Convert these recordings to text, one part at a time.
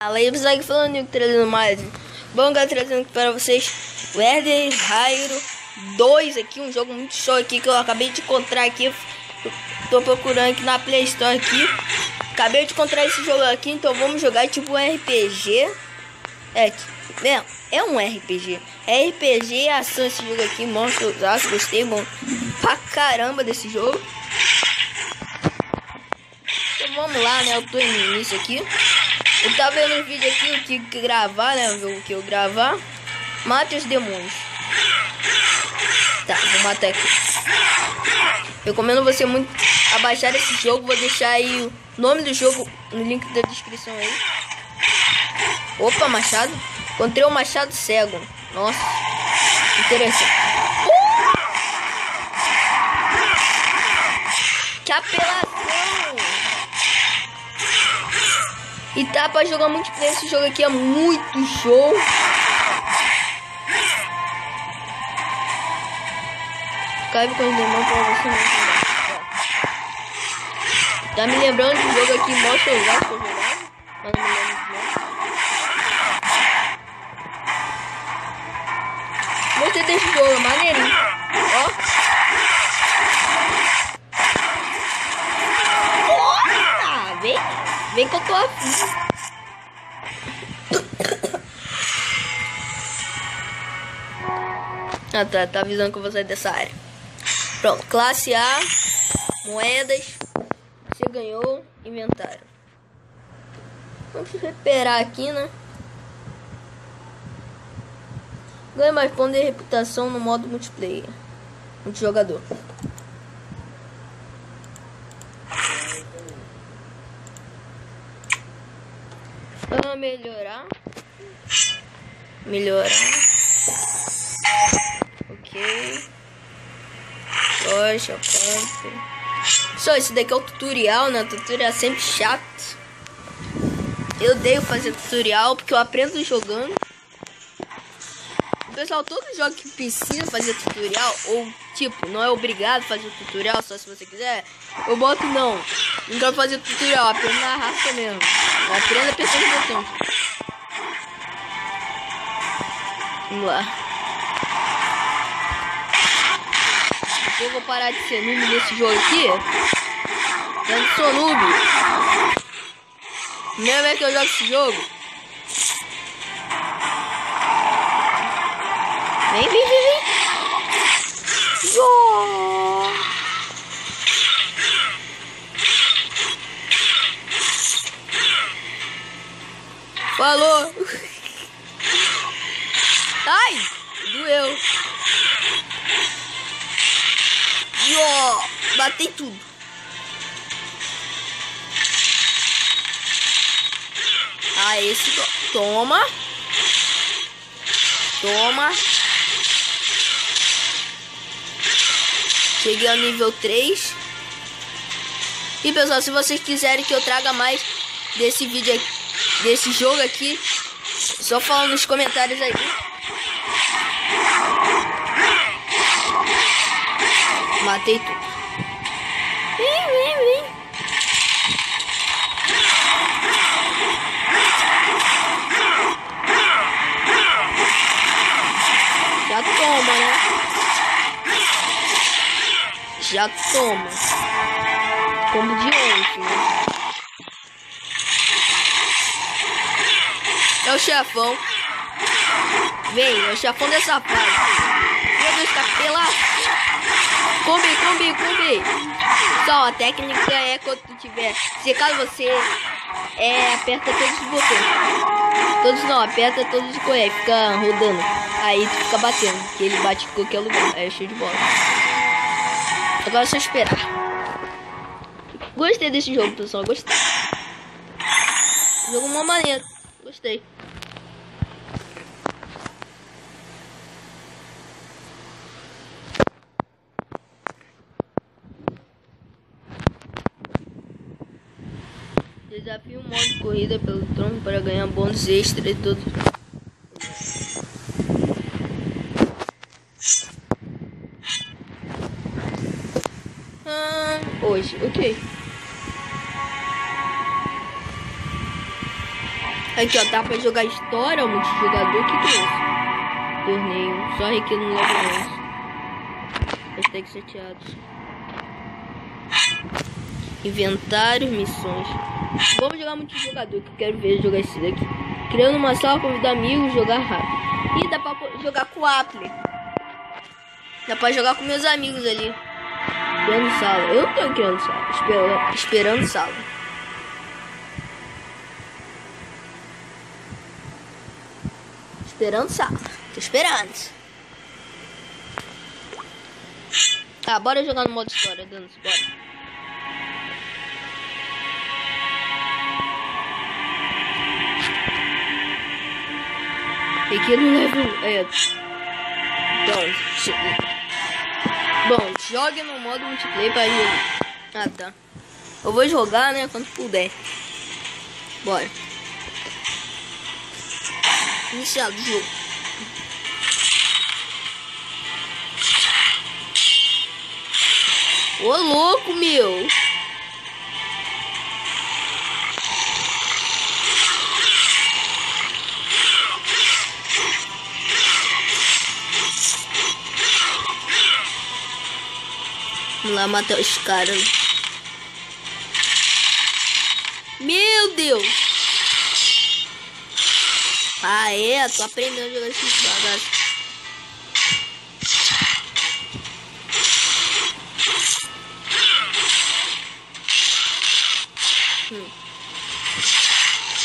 Fala aí, pessoal, aqui falando Nico, trazendo mais. Bom, galera, trazendo aqui para vocês o Elden Ring 2 aqui, um jogo muito show aqui que eu acabei de encontrar aqui. Tô procurando aqui na Play Store aqui. Acabei de encontrar esse jogo aqui, então vamos jogar tipo um RPG. É um RPG. É RPG e ação esse jogo aqui, mostra os aços, gostei, bom pra caramba desse jogo. Então vamos lá, né? Eu tô no início aqui. Eu tava vendo um vídeo aqui, o que gravar, né? O que eu gravar. Mate os demônios. Tá, vou matar aqui. Recomendo você muito a baixar esse jogo. Vou deixar aí o nome do jogo no link da descrição aí. Opa, machado. Encontrei um machado cego. Nossa, interessante. Que apelação! E tá pra jogar multiplayer, esse jogo aqui é muito show. Caiba com os demônios pra você não entender. Tá me lembrando de um jogo aqui, mostra os jogos que eu jogava. Mas não me lembro de nome. Gostei desse jogo, maneirinho. Ó. Nossa, vem que eu tô afim. Ah, tá avisando que eu vou sair dessa área. Pronto, classe A, moedas, você ganhou, inventário. Vamos recuperar aqui, né? Ganha mais pontos de reputação no modo multiplayer, multijogador. Vamos melhorar. Ok. Loja, compra. Só esse daqui é o tutorial, né? O tutorial é sempre chato. Eu odeio fazer tutorial porque eu aprendo jogando. Pessoal, todo jogo que precisa fazer tutorial, ou tipo, não é obrigado a fazer tutorial, só se você quiser, eu boto não quero fazer tutorial, aprendo na raça mesmo. Eu aprendo apertando o botão. Vamos lá. Eu vou parar de ser noob desse jogo aqui. Eu não sou noob. Primeira vez que eu jogo esse jogo. Vem. Falou. Ai, doeu. Batei tudo. Ah, esse toma. Cheguei ao nível 3. E pessoal, se vocês quiserem que eu traga mais desse vídeo aqui, desse jogo aqui, só fala nos comentários aí. Matei tudo. Vem. Já toma, né? Já toma. Como de ontem, né? É o chefão. Vem, é o chefão dessa fase. Meu Deus, tá pelado. Combi. Só a técnica é quando tu tiver. Se caso você aperta todos os botões. Todos não, aperta todos os correios. Fica rodando. Aí tu fica batendo. Que ele bate em qualquer lugar. Aí é show de bola. Agora é só esperar. Gostei desse jogo, pessoal. Gostei. Jogo uma maneira. Gostei. Desafio modo corrida pelo tronco para ganhar bônus extra e todos. Hoje, ok. Aqui, ó, tá pra jogar história, multijogador, que é isso? Torneio, só aqui no level 11. Hashtag chateados. Inventário, missões. Vamos jogar multijogador, que eu quero ver jogar esse daqui. Criando uma sala, convidar amigos, jogar rápido. E dá pra jogar com o Apple. Dá pra jogar com meus amigos ali. Criando sala. Eu não tô criando sala. Esperando sala. Esperando sala. Tô esperando. Tá, bora jogar no modo história, Danos. Bora. Aqui no level... Bom, jogue no modo multiplayer pra jogar. Ah, tá. Eu vou jogar, né, quando puder. Bora. Iniciado o jogo. Ô, louco, meu. Vamos lá matar os caras. Meu Deus. Ah, é? Tô aprendendo a jogar esses bagaços.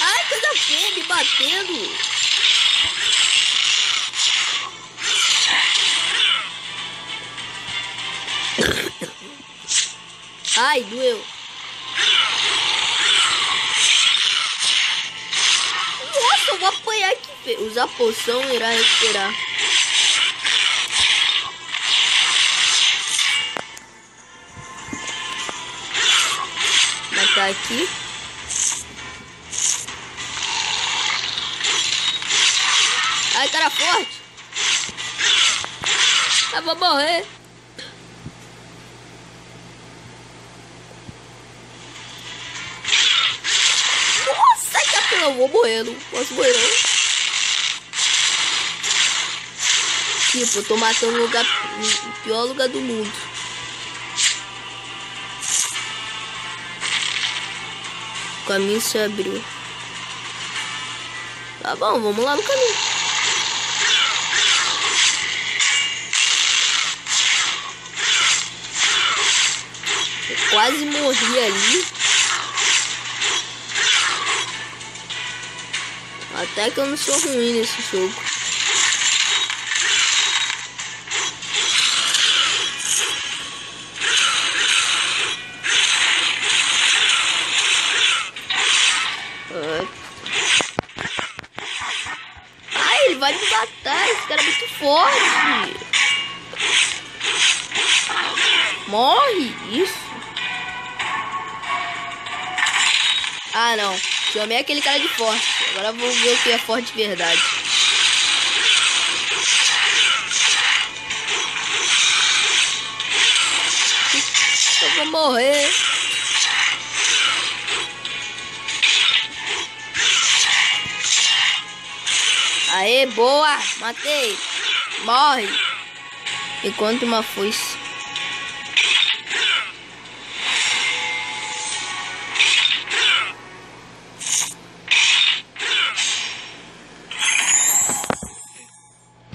Ai, coisa feia, me batendo. Ai, doeu. Nossa, eu vou apanhar aqui. Usar poção irá recuperar. Matar aqui. Ai, cara forte. Eu vou morrer. Eu vou morrer, não posso morrer não. Tipo, eu tô matando no lugar, no pior lugar do mundo. O caminho se abriu. Tá bom, vamos lá no caminho. Eu quase morri ali. Até que eu não sou ruim nesse jogo. Ai, ele vai me matar. Esse cara é muito forte. Morre. Isso. Ah, não. Chamei aquele cara de forte. Agora vou ver o que é forte de verdade. Eu vou morrer. Aê, boa. Matei. Morre. Enquanto uma foice.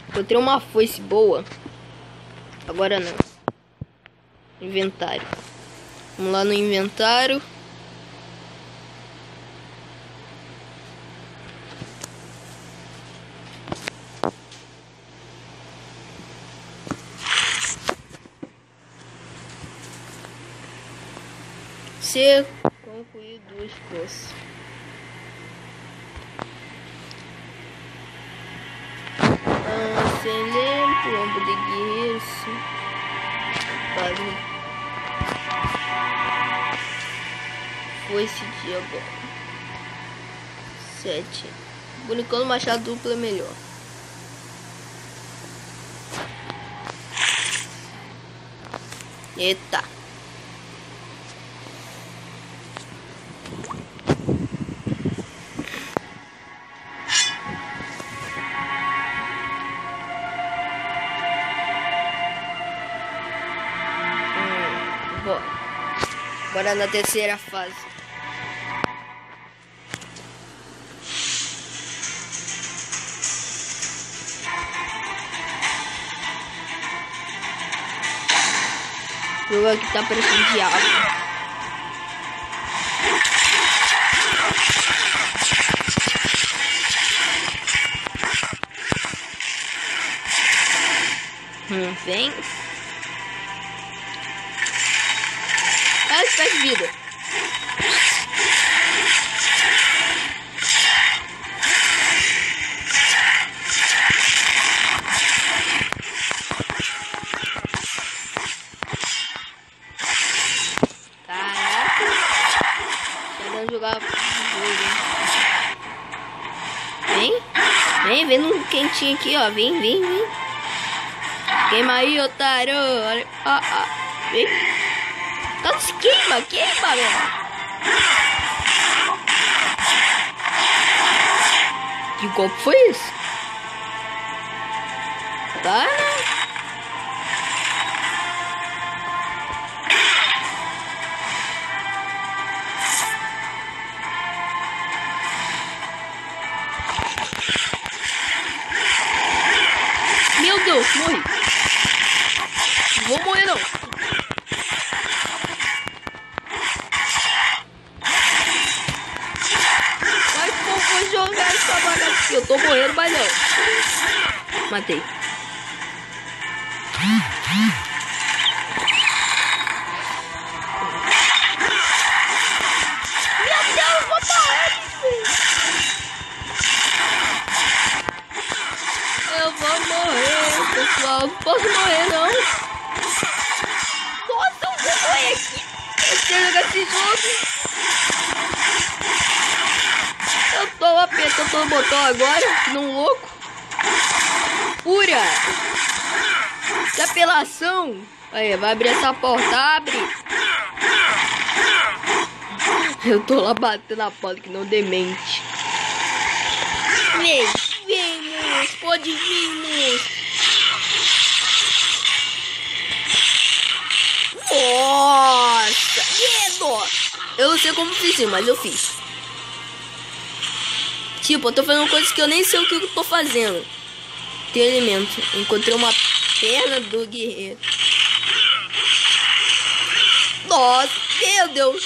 Encontrei uma foice boa. Agora não. Inventário. Vamos lá no inventário. Ser concluir 2 posses. Excelente, lombo de guerreiro, sim. Foi esse dia bom. 7. Bonicando machado duplo é melhor. Eita. Bora na terceira fase. O jogo aqui tá parecendo diabo. Vem. Ah, que faz vida. Caraca. Tá dando jogar jogo. Vem no quentinho aqui, ó. Vem. Queima aí, otário. Olha, vem. Tá se queima, velho. Que golpe foi esse? Tá, né? Meu Deus, morri. Não vou morrer, não. Mas como vou jogar essa bagaça aqui? Eu tô morrendo, mas não. Matei. Meu Deus, vou morrer. Eu vou morrer, pessoal. Não posso morrer, não. Nossa, eu vou morrer aqui. Eu quero jogar esse jogo. Eu tô apertando o botão agora, que não louco. Pura. Que apelação. Aí, vai abrir essa porta, abre. Eu tô lá batendo a porta que não demente. Vem, moço. Pode vir, moço. Nossa, medo. Eu não sei como fiz isso, mas eu fiz. Tipo, eu tô fazendo coisas que eu nem sei o que eu tô fazendo. Tem elemento. Encontrei uma perna do guerreiro. Nossa, meu Deus.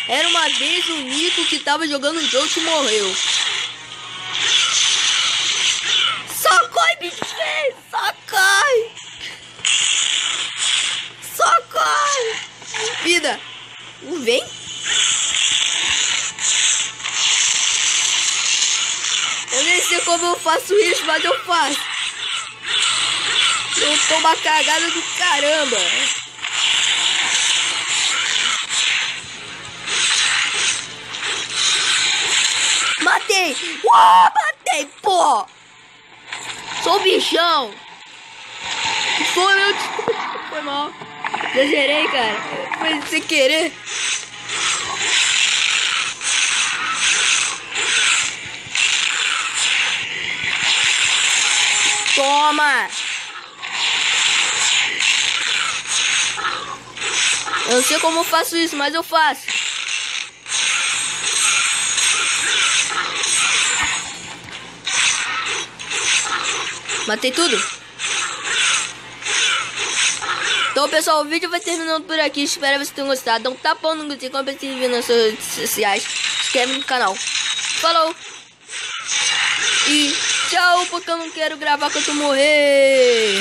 Era uma vez o Nico que tava jogando um jogo que morreu. Socorre, bicho feio. Socorre. Socorre. Vida. Vem. Eu nem sei como eu faço isso, mas eu faço. Eu tô uma cagada do caramba. Matei! Matei, pô! Sou o bichão! Foi meu... Foi mal. Exagerei, cara. Foi sem querer. Toma! Eu não sei como eu faço isso, mas eu faço. Matei tudo. Então, pessoal, o vídeo vai terminando por aqui. Espero que vocês tenham gostado. Dá um tapão no gostei, compartilhe esse vídeo nas suas redes sociais. Se inscreve no canal. Falou! E tchau, porque eu não quero gravar quando eu morrer.